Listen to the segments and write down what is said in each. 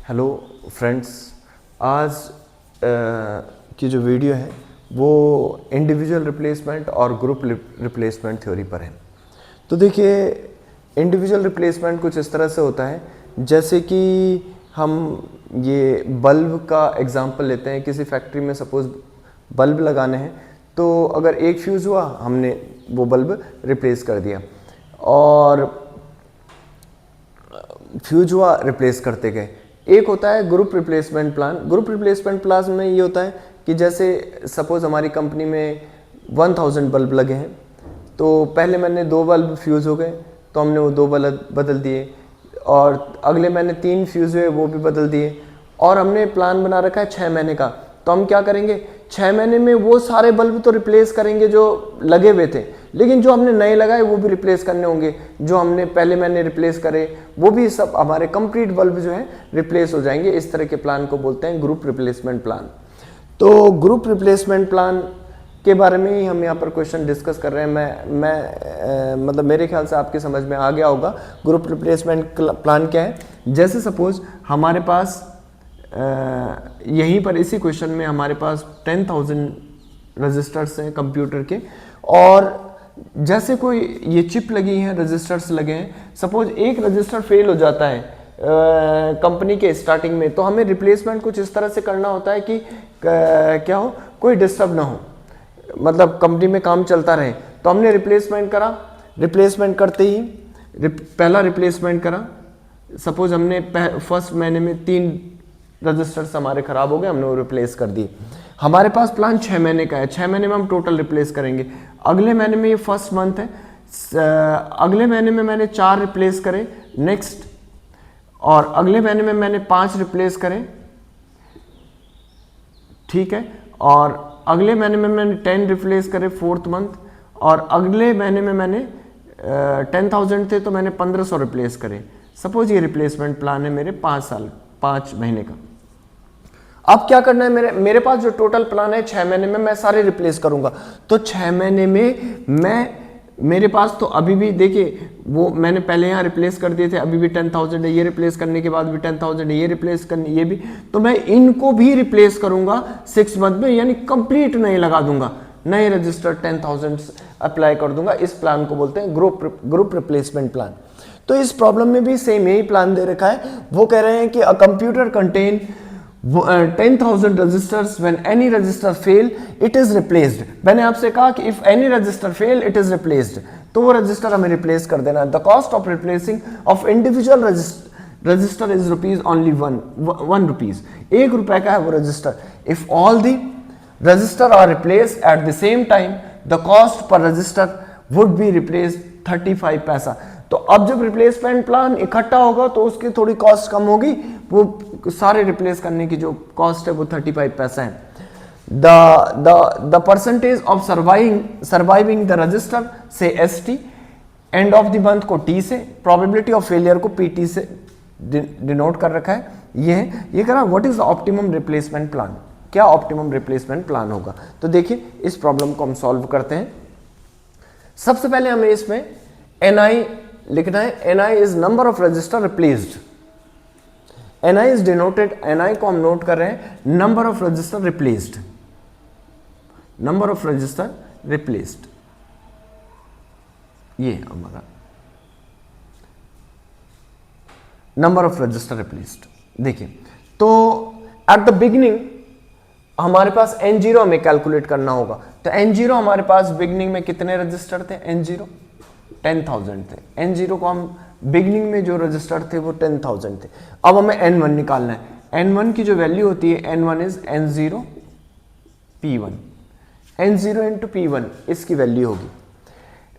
Hello friends, आज की जो वीडियो है वो इंडिविजुअल रिप्लेसमेंट और ग्रुप रिप्लेसमेंट थ्योरी पर है। तो देखिए, इंडिविजुअल रिप्लेसमेंट कुछ इस तरह से होता है जैसे कि हम ये बल्ब का एग्जांपल लेते हैं। किसी फैक्ट्री में सपोज बल्ब लगाने हैं, तो अगर एक फ्यूज़ हुआ, हमने वो बल्ब रिप्लेस कर दिया, और फ्यूज हुआ, रिप्लेस करते गए। एक होता है group replacement plan. Group replacement plan में ये होता है कि जैसे सपोज हमारी कंपनी में 1000 बल्ब लगे हैं, तो पहले महीने 2 बल्ब फ्यूज हो गए तो हमने वो 2 बल्ब बदल दिए, और अगले महीने 3 फ्यूज हुए, वो भी बदल दिए। और हमने प्लान बना रखा है 6 महीने का, तो हम क्या करेंगे, 6 महीने में वो सारे बल्ब तो रिप्लेस करेंगे जो लगे हुए थे, लेकिन जो हमने नए लगाए वो भी रिप्लेस करने होंगे। जो हमने पहले महीने रिप्लेस करे वो भी सब हमारे कंप्लीट बल्ब जो है रिप्लेस हो जाएंगे। इस तरह के प्लान को बोलते हैं ग्रुप रिप्लेसमेंट प्लान। तो ग्रुप रिप्लेसमेंट प्लान के बारे में ही हम यहाँ पर क्वेश्चन डिस्कस कर रहे हैं। मतलब मेरे ख्याल से आपके समझ में आ गया होगा ग्रुप रिप्लेसमेंट प्लान क्या है। जैसे सपोज हमारे पास यहीं पर इसी क्वेश्चन में हमारे पास 10,000 रजिस्टर्स हैं कंप्यूटर के, और जैसे कोई ये चिप लगी है, रजिस्टर्स लगे हैं, सपोज एक रजिस्टर फेल हो जाता है कंपनी के स्टार्टिंग में, तो हमें रिप्लेसमेंट कुछ इस तरह से करना होता है कि क्या हो, कोई डिस्टर्ब ना हो, मतलब कंपनी में काम चलता रहे। तो हमने रिप्लेसमेंट करा, रिप्लेसमेंट करते ही पहला रिप्लेसमेंट करा, सपोज हमने फर्स्ट महीने में 3 रजिस्टर्स हमारे खराब हो गए, हमने वो रिप्लेस कर दिए। हमारे पास प्लान 6 महीने का है, 6 महीने में हम टोटल रिप्लेस करेंगे। अगले महीने में, ये फर्स्ट मंथ है, अगले महीने में मैंने 4 रिप्लेस करे, नेक्स्ट, और अगले महीने में मैंने 5 रिप्लेस करे, ठीक है, और अगले महीने में मैंने 10 रिप्लेस करे फोर्थ मंथ, और अगले महीने में मैंने 10,000 थे तो मैंने 1500 रिप्लेस करे। सपोज ये रिप्लेसमेंट प्लान है मेरे 5 महीने का। अब क्या करना है, मेरे पास जो टोटल प्लान है 6 महीने में मैं सारे रिप्लेस करूंगा। तो 6 महीने में मेरे पास तो अभी भी देखिए, वो मैंने पहले यहाँ रिप्लेस कर दिए थे, अभी भी 10,000 है, ये रिप्लेस करने के बाद भी 10,000 है, ये रिप्लेस करने, ये भी, तो मैं इनको भी रिप्लेस करूंगा 6 मंथ में, यानी कंप्लीट नए लगा दूंगा, नए रजिस्टर 10,000 अप्लाई कर दूंगा। इस प्लान को बोलते हैं ग्रुप रिप्लेसमेंट प्लान। तो इस प्रॉब्लम में भी सेम यही प्लान दे रखा है। वो कह रहे हैं कि a computer contain 10,000 registers, when any register fail it is replaced। मैंने आपसे कहा कि if any register fail it is replaced, तो वो रजिस्टर हमें रिप्लेस कर देना। The cost of replacing of individual register is rupees only 1 rupees। 1 रुपए का है वो register. If all the register are replaced at the same time, the cost per register would be replaced 35 पैसा। तो अब जब रिप्लेसमेंट प्लान इकट्ठा होगा तो उसकी थोड़ी कॉस्ट कम होगी, वो सारे रिप्लेस करने की जो कॉस्ट है वो 35 पैसा है। The percentage of surviving the register से ST, end of the month को T से, प्रोबेबिलिटी ऑफ फेलियर को PT से डिनोट कर रखा है। ये कह रहा what is the optimum replacement plan, क्या ऑप्टिमम रिप्लेसमेंट प्लान होगा। तो देखिए, इस प्रॉब्लम को हम सॉल्व करते हैं। सबसे पहले हमें इसमें NI लिखना है। NI is number of register replaced. NI is denoted, NI को हम नोट कर रहे हैं number of register replaced, number of register replaced, ये हमारा नंबर ऑफ रजिस्टर रिप्लेस्ड। देखिए, तो एट द बिगिनिंग हमारे पास N0 हमें कैलकुलेट करना होगा। तो N0 हमारे पास बिगिनिंग में कितने रजिस्टर थे, N0 10,000 थे। N0 को हम बिगिनिंग में जो रजिस्टर थे वो 10,000 थे। अब हमें N1 निकालना है। N1 की जो वैल्यू होती है, N1 is N0 P1, N0 into P1 इसकी वैल्यू होगी।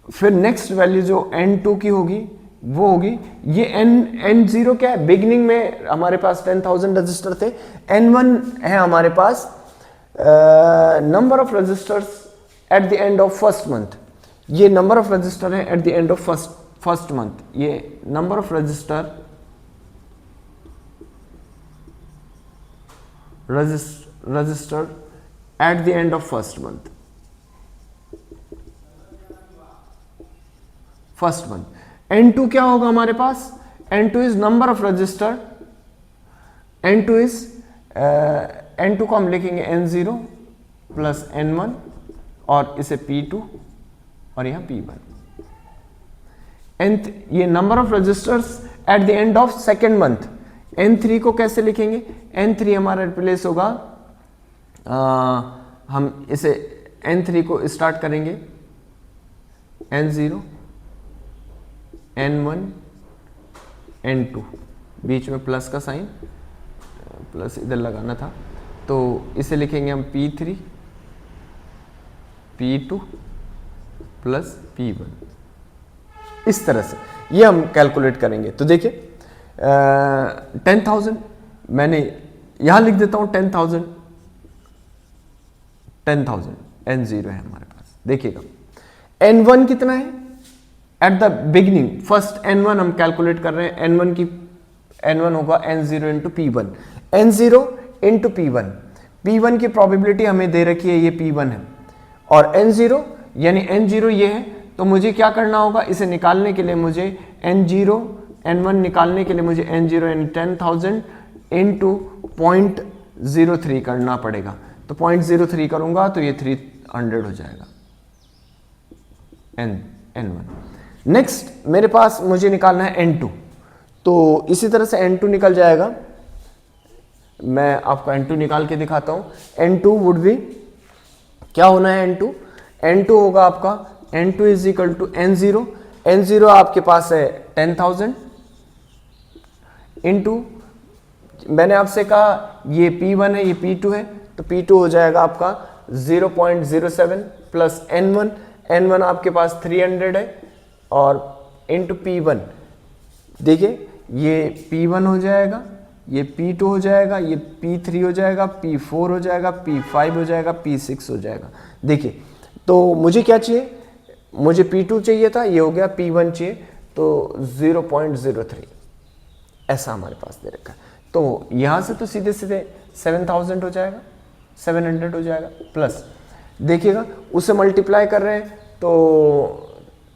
फिर नेक्स्ट वैल्यू जो N2 की होगी वो होगी, ये N0 क्या है, बिगिनिंग में हमारे पास 10,000 रजिस्टर थे। N1 है हमारे पास number of registers at the end of first month. ये नंबर ऑफ रजिस्टर है at the end of first month. ये number of register at the end of first month. N2 क्या होगा हमारे पास, N2 is number of register N2 is N2 को हम लिखेंगे N0 प्लस N1 और इसे P2 और यहाँ P1। ये number of registers at the end of second month. N3 को कैसे लिखेंगे? N3 हमारा रिप्लेस होगा, हम इसे N3 को स्टार्ट करेंगे N0 N1 N2, बीच में प्लस का साइन, प्लस इधर लगाना था, तो इसे लिखेंगे हम P3 P2 प्लस P1। इस तरह से ये हम कैलकुलेट करेंगे। तो देखिए 10,000 मैंने यहां लिख देता हूं, 10,000 N0 है हमारे पास। देखिएगा N1 कितना है at the beginning, first N1 हम कैलकुलेट कर रहे हैं। N1 होगा N0 into P1, N0 into P1। P1 की प्रोबेबिलिटी हमें दे रखी है, ये P1 है, और N0 यानी N0 ये है। तो मुझे क्या करना होगा, इसे निकालने के लिए मुझे N1 निकालने के लिए मुझे N0 यानी 10,000 इंटू 0.03 करना पड़ेगा। तो 0.03 करूंगा तो ये 300 हो जाएगा N1। नेक्स्ट मेरे पास मुझे निकालना है N2, तो इसी तरह से N2 निकल जाएगा। मैं आपको N2 निकाल के दिखाता हूं। N2 वुड बी, क्या होना है N2 होगा आपका N2 is equal to N0 आपके पास है 10,000 इंटू, मैंने आपसे कहा ये P1 है, ये P2 है, तो P2 हो जाएगा आपका 0.07 प्लस N1 आपके पास 300 है, और इंटू P1। देखिए ये P1 हो जाएगा, ये P2 हो जाएगा, ये P3 हो जाएगा, P4 हो जाएगा, P5 हो जाएगा, P6 हो जाएगा। देखिए तो मुझे क्या चाहिए, मुझे P2 चाहिए था, ये हो गया, P1 चाहिए, तो 0.03 ऐसा हमारे पास दे रखा है। तो यहां से तो सीधे सीधे 7,000 हो जाएगा, 700 हो जाएगा, प्लस देखिएगा उसे मल्टीप्लाई कर रहे हैं तो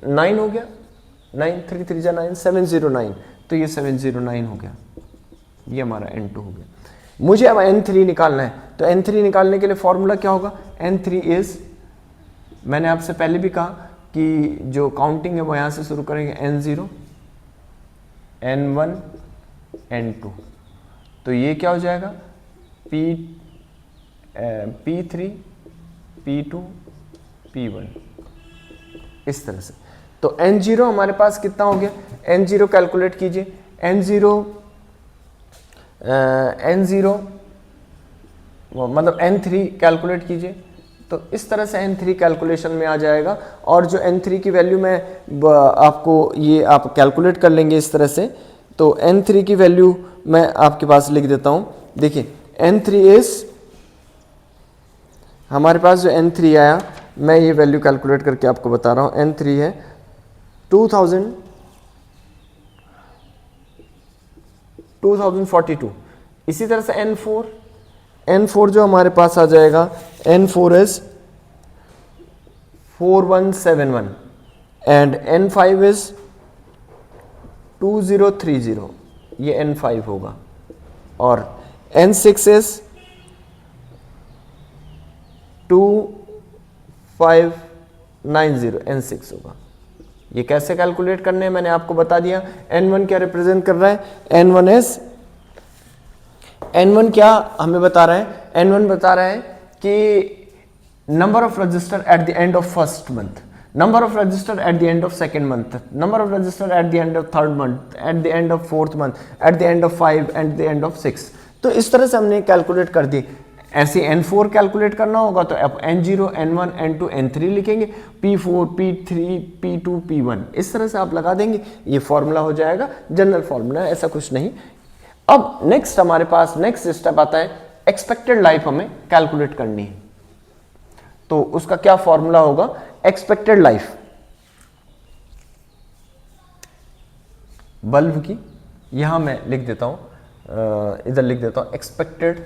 9 हो गया, 9 3 3 9 709, तो ये 709 हो गया, ये हमारा N2 हो गया। मुझे अब N3 निकालना है, तो N3 निकालने के लिए फॉर्मूला क्या होगा, N3 इज, मैंने आपसे पहले भी कहा कि जो काउंटिंग है वो यहाँ से शुरू करेंगे, N0 N1 N2, तो ये क्या हो जाएगा P3 P2 P1, इस तरह से। तो N0 हमारे पास कितना हो गया, N0 कैलकुलेट कीजिए, N0 मतलब N3 कैलकुलेट कीजिए, तो इस तरह से N3 कैलकुलेशन में आ जाएगा। और जो N3 की वैल्यू मैं आपको, ये आप कैलकुलेट कर लेंगे इस तरह से, तो N3 की वैल्यू मैं आपके पास लिख देता हूं। देखिए N3 इज, हमारे पास जो N3 आया, मैं ये वैल्यू कैलकुलेट करके आपको बता रहा हूं। N3 है 2042। इसी तरह से N4 जो हमारे पास आ जाएगा, N4 is 4171 and N5 is 2030, ये N5 होगा, और N6 इज 2590, N6 होगा। ये कैसे कैलकुलेट करने हैं मैंने आपको बता दिया। N1 क्या रिप्रेजेंट कर रहा है, N1 क्या हमें बता रहा है, N1 बता रहा है कि number of register at the end of first month, number of register at the end of second month, number of register at the end of third month, eight the end of fourth month, eight the end of 5, eight the end of 6। तो इस तरह से हमने calculate कर दी। ऐसे N4 calculate करना होगा तो आप N0 N1 N2 N3 लिखेंगे, P4 P3 P2 P1, इस तरह से आप लगा देंगे, ये फॉर्मूला हो जाएगा, जनरल फॉर्मूला, ऐसा कुछ नहीं। अब नेक्स्ट हमारे पास नेक्स्ट स्टेप आता है, एक्सपेक्टेड लाइफ हमें कैलकुलेट करनी है। तो उसका क्या फॉर्मूला होगा, एक्सपेक्टेड लाइफ बल्ब की, यहां मैं लिख देता हूं, इधर लिख देता हूं एक्सपेक्टेड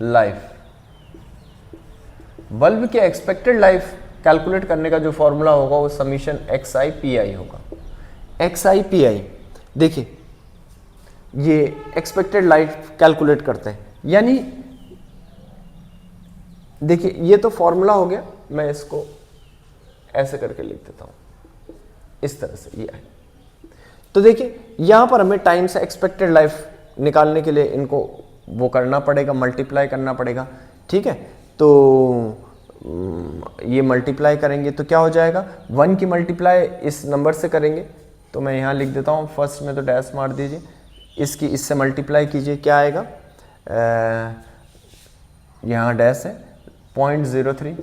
लाइफ। बल्ब के एक्सपेक्टेड लाइफ कैलकुलेट करने का जो फॉर्मूला होगा वो समीशन XI PI होगा। XI PI देखिए ये एक्सपेक्टेड लाइफ कैलकुलेट करते हैं। यानी देखिए ये तो फॉर्मूला हो गया, मैं इसको ऐसे करके लिख देता हूं, इस तरह से ये है। तो देखिए यहां पर हमें टाइम से एक्सपेक्टेड लाइफ निकालने के लिए इनको वो करना पड़ेगा, मल्टीप्लाई करना पड़ेगा, ठीक है। तो ये मल्टीप्लाई करेंगे तो क्या हो जाएगा, 1 की मल्टीप्लाई इस नंबर से करेंगे, तो मैं यहाँ लिख देता हूँ, फर्स्ट में तो डैश मार दीजिए, इसकी इससे मल्टीप्लाई कीजिए, क्या आएगा, यहाँ डैश है 0.03,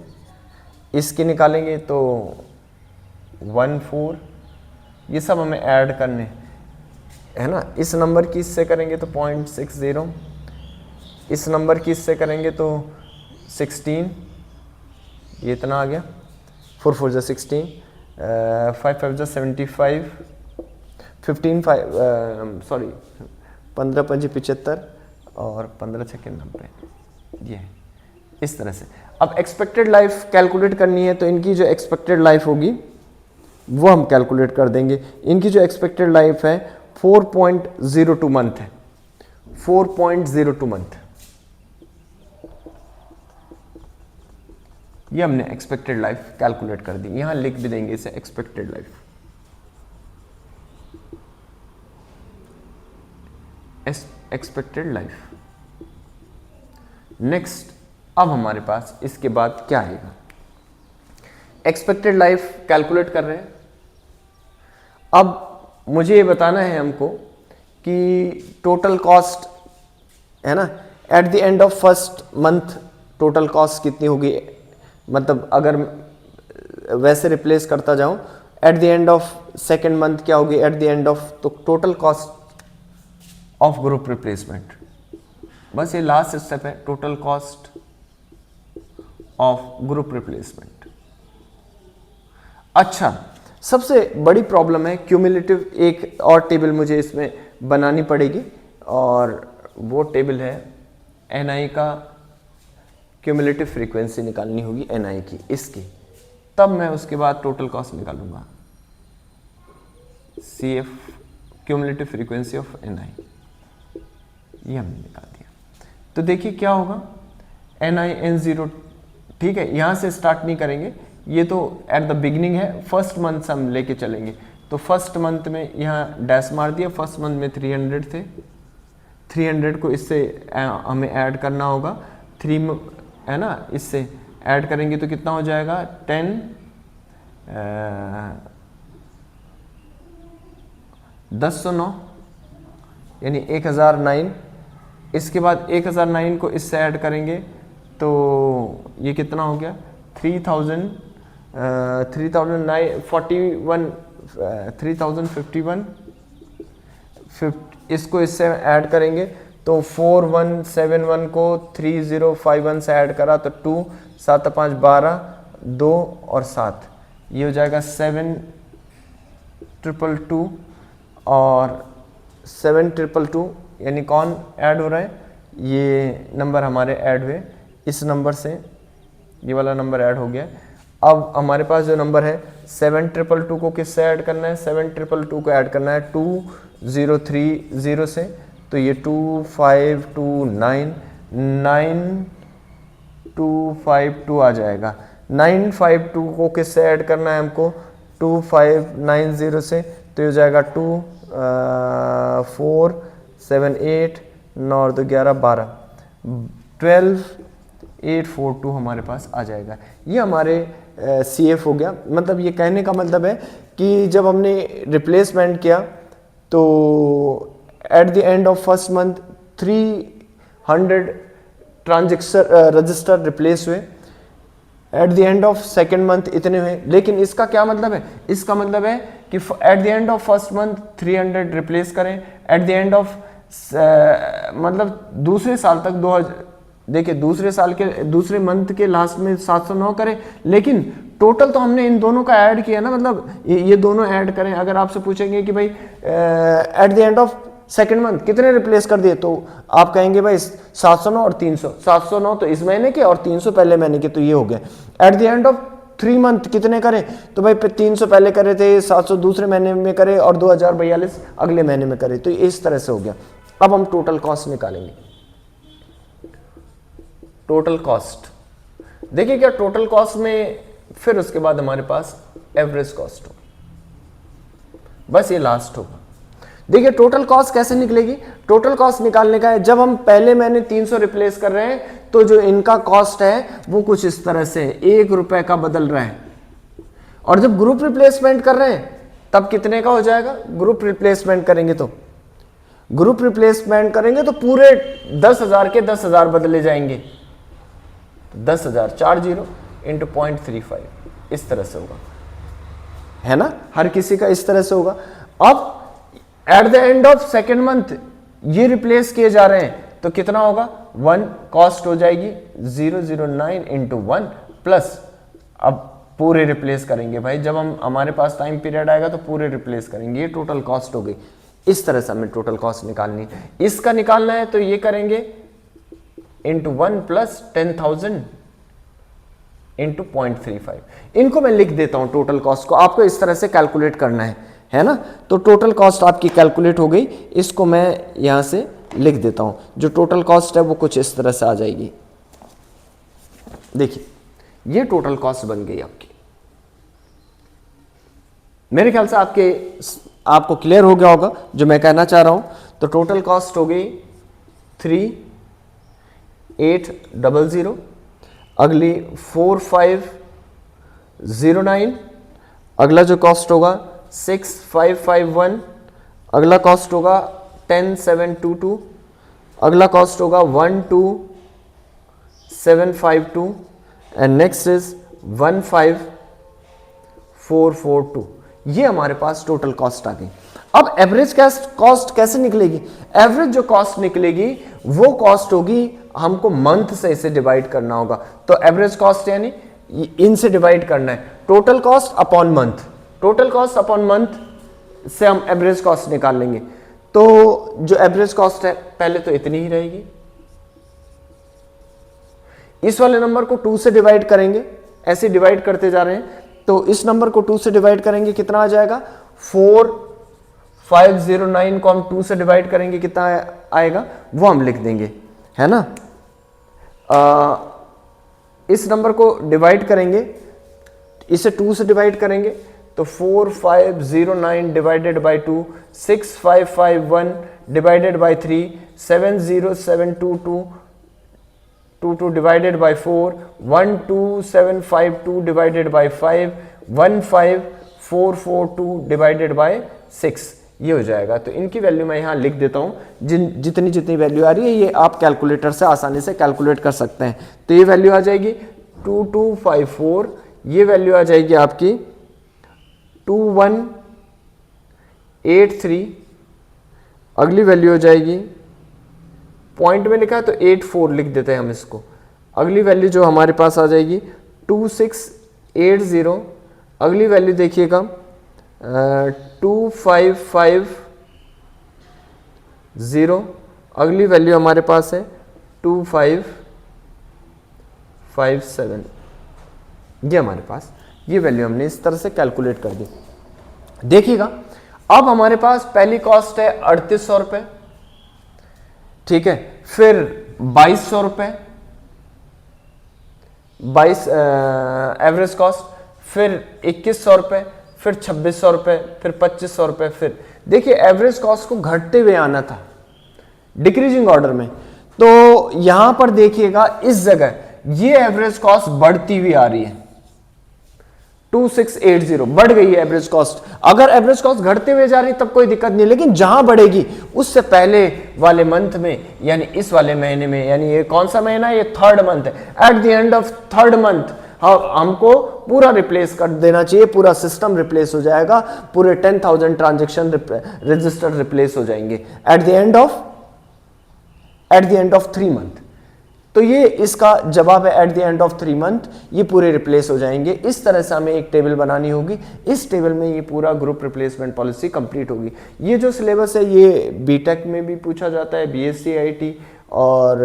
इसकी निकालेंगे तो 14, ये सब हमें ऐड करने है ना। इस नंबर की इससे करेंगे तो 0.60, इस नंबर की इससे करेंगे तो 16, ये इतना आ गया, 4 4 जा 16, 5 5 जा 75, 15 5 सॉरी 15 5 75 और 15 6 90, ये है इस तरह से। अब एक्सपेक्टेड लाइफ कैलकुलेट करनी है तो इनकी जो एक्सपेक्टेड लाइफ होगी वो हम कैलकुलेट कर देंगे। इनकी जो एक्सपेक्टेड लाइफ है 4.02 मंथ है, 4.02 मंथ, ये हमने एक्सपेक्टेड लाइफ कैलकुलेट कर दी। यहां लिख भी देंगे इसे expected life, expected life. Next अब हमारे पास इसके बाद क्या आएगा, एक्सपेक्टेड लाइफ कैलकुलेट कर रहे हैं। अब मुझे ये बताना है हमको कि टोटल कॉस्ट है ना, eight the end of first month total cost कितनी होगी, मतलब अगर वैसे रिप्लेस करता जाऊं, eight the end of second month क्या होगी, एट द एंड ऑफ, तो total cost of group replacement, बस ये लास्ट स्टेप है, total cost of group replacement. अच्छा, सबसे बड़ी प्रॉब्लम है क्यूमुलेटिव, एक और टेबल मुझे इसमें बनानी पड़ेगी और वो टेबल है एनआई का, क्यूमुलेटिव फ्रीक्वेंसी निकालनी होगी एनआई की, इसकी, तब मैं उसके बाद टोटल कॉस्ट निकालूंगा, CF cumulative frequency of NI, ये हमने निकाल दिया। तो देखिए क्या होगा, NI N0, ठीक है, यहां से स्टार्ट नहीं करेंगे, ये तो एट द बिगिनिंग है, फर्स्ट मंथ से हम लेके चलेंगे। तो फर्स्ट मंथ में यहाँ डैश मार दिया, फर्स्ट मंथ में 300 थे, 300 को इससे हमें ऐड करना होगा, 3 है ना, इससे ऐड करेंगे तो कितना हो जाएगा 10 1009 यानी 1009। इसके बाद 1009 को इससे ऐड करेंगे तो ये कितना हो गया 3051, इसको इससे ऐड करेंगे तो 4171 को 3051 से ऐड करा तो 2 7 5 12 2 और 7, ये हो जाएगा 7222 और 7222, यानी कौन ऐड हो रहा है, ये नंबर हमारे ऐड हुए, इस नंबर से ये वाला नंबर ऐड हो गया। अब हमारे पास जो नंबर है 7222 को किससे ऐड करना है, 7222 को ऐड करना है 2030 से, तो ये 2529 9252 आ जाएगा। 952 को किससे ऐड करना है हमको 2590 से, तो ये हो जाएगा 2 4 7 8 9 2 11 12 12842 हमारे पास आ जाएगा। ये हमारे CF हो गया। मतलब ये कहने का मतलब है कि जब हमने रिप्लेसमेंट किया तो at the end of first month 300 transaction register replace हुए, at the end of second month इतने हुए। लेकिन इसका क्या मतलब है, इसका मतलब है कि eight the end of first month 300 replace करें, एट द एंड ऑफ मतलब दूसरे साल तक 2000, देखिए दूसरे साल के दूसरे मंथ के लास्ट में 709 करें, लेकिन टोटल तो हमने इन दोनों का ऐड किया ना, मतलब ये दोनों ऐड करें। अगर आपसे पूछेंगे कि भाई eight the end of second month कितने रिप्लेस कर दिए, तो आप कहेंगे भाई 709 और 300, 709 तो इस महीने के और 300 पहले महीने के, तो ये हो गए। Eight the end of 3 month कितने करें, तो भाई 300 पहले करे थे, 700 दूसरे महीने में करे और 2042 अगले महीने में करे, तो इस तरह से हो गया। अब हम टोटल कॉस्ट निकालेंगे। टोटल कॉस्ट, देखिए क्या टोटल कॉस्ट में फिर उसके बाद हमारे पास एवरेज कॉस्ट हो, बस ये लास्ट होगा। देखिए टोटल कॉस्ट कैसे निकलेगी, टोटल कॉस्ट निकालने का है, जब हम पहले महीने 300 रिप्लेस कर रहे हैं तो जो इनका कॉस्ट है वो कुछ इस तरह से 1 रुपए का बदल रहा है, और जब ग्रुप रिप्लेसमेंट कर रहे हैं तब कितने का हो जाएगा, ग्रुप रिप्लेसमेंट करेंगे तो पूरे 10,000 के 10,000 बदले जाएंगे, 10,000 40 इंटू 0.35 इस तरह से होगा, है ना, हर किसी का इस तरह से होगा। अब eight the end of second month ये रिप्लेस किए जा रहे हैं तो कितना होगा, 1 कॉस्ट हो जाएगी 009 इंटू 1 प्लस, अब पूरे रिप्लेस करेंगे भाई, जब हम हमारे पास टाइम पीरियड आएगा तो पूरे रिप्लेस करेंगे, ये टोटल कॉस्ट हो गई। इस तरह से हमें टोटल कॉस्ट निकालनी है। इसका निकालना है तो ये करेंगे इंटू 1 प्लस 10,000 इंटू 0.35। इनको मैं लिख देता हूं टोटल कॉस्ट को, आपको इस तरह से कैलकुलेट करना है ना। तो टोटल कॉस्ट आपकी कैलकुलेट हो गई, इसको मैं यहां से लिख देता हूं। जो टोटल कॉस्ट है वो कुछ इस तरह से आ जाएगी। देखिए ये टोटल कॉस्ट बन गई आपकी। मेरे ख्याल से आपको क्लियर हो गया होगा जो मैं कहना चाह रहा हूं। तो टोटल कॉस्ट हो गई 3800, अगली 4509, अगला जो कॉस्ट होगा 6551, अगला कॉस्ट होगा 10722, अगला कॉस्ट होगा 12752 एंड नेक्स्ट इज 15442। ये हमारे पास टोटल कॉस्ट आ गई। अब एवरेज कॉस्ट कैसे निकलेगी, एवरेज जो कॉस्ट निकलेगी वो कॉस्ट होगी, हमको मंथ से इसे डिवाइड करना होगा। तो एवरेज कॉस्ट यानी इनसे डिवाइड करना है, total cost upon month, total cost upon month से हम एवरेज कॉस्ट निकाल लेंगे। तो जो एवरेज कॉस्ट है पहले तो इतनी ही रहेगी, इस वाले नंबर को 2 से डिवाइड करेंगे, ऐसे डिवाइड करते जा रहे हैं, तो इस नंबर को 2 से डिवाइड करेंगे कितना आ जाएगा, 4509 को हम 2 से डिवाइड करेंगे कितना आएगा वो हम लिख देंगे, है ना। इस नंबर को डिवाइड करेंगे, इसे 2 से डिवाइड करेंगे तो 4509 divided by 2, 6551 divided by 3, 70722 22 divided by 4, 12752 divided by 5, 15442 divided by 6, ये हो जाएगा। तो इनकी वैल्यू मैं यहाँ लिख देता हूँ, जितनी वैल्यू आ रही है ये आप कैलकुलेटर से आसानी से कैलकुलेट कर सकते हैं। तो ये वैल्यू आ जाएगी 2254, ये वैल्यू आ जाएगी आपकी 2183, अगली वैल्यू हो जाएगी, पॉइंट में लिखा है तो 84 लिख देते हैं हम इसको, अगली वैल्यू जो हमारे पास आ जाएगी 2680, अगली वैल्यू देखिएगा 2550, अगली वैल्यू हमारे पास है 2557। ये हमारे पास ये वैल्यू हमने इस तरह से कैलकुलेट कर दी। देखिएगा अब हमारे पास पहली कॉस्ट है 3800 रुपये, ठीक है, फिर 2200 रुपये 22 एवरेज कॉस्ट, फिर 2100 रुपये, फिर 2600 रुपये, फिर 2500 रुपये। फिर देखिए एवरेज कॉस्ट को घटते हुए आना था डिक्रीजिंग ऑर्डर में, तो यहां पर देखिएगा इस जगह ये एवरेज कॉस्ट बढ़ती हुई आ रही है, 2680 बढ़ गई है एवरेज कॉस्ट। अगर एवरेज कॉस्ट घटते हुए जा रही तब कोई दिक्कत नहीं, लेकिन जहां बढ़ेगी उससे पहले वाले मंथ में, यानी इस वाले महीने में, यानी ये कौन सा महीना है, ये थर्ड मंथ है, at the end of third month हमको पूरा रिप्लेस कर देना चाहिए, पूरा सिस्टम रिप्लेस हो जाएगा, पूरे 10,000 ट्रांजेक्शन रजिस्टर रिप्लेस हो जाएंगे eight the end of 3 month. तो ये इसका जवाब है, at the end of 3 month ये पूरे रिप्लेस हो जाएंगे। इस तरह से हमें एक टेबल बनानी होगी, इस टेबल में ये पूरा ग्रुप रिप्लेसमेंट पॉलिसी कंप्लीट होगी। ये जो सिलेबस है ये बीटेक में भी पूछा जाता है, बीएससी आईटी और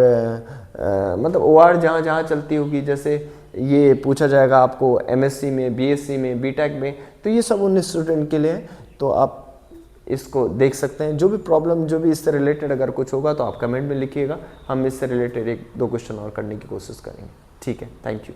मतलब ओआर जहाँ जहाँ चलती होगी, जैसे ये पूछा जाएगा आपको एमएससी में, बीएससी में, बीटेक में, तो ये सब उन स्टूडेंट के लिए है। तो आप इसको देख सकते हैं। जो भी प्रॉब्लम, जो भी इससे रिलेटेड अगर कुछ होगा तो आप कमेंट में लिखिएगा, हम इससे रिलेटेड 1-2 क्वेश्चन और करने की कोशिश करेंगे। ठीक है, थैंक यू।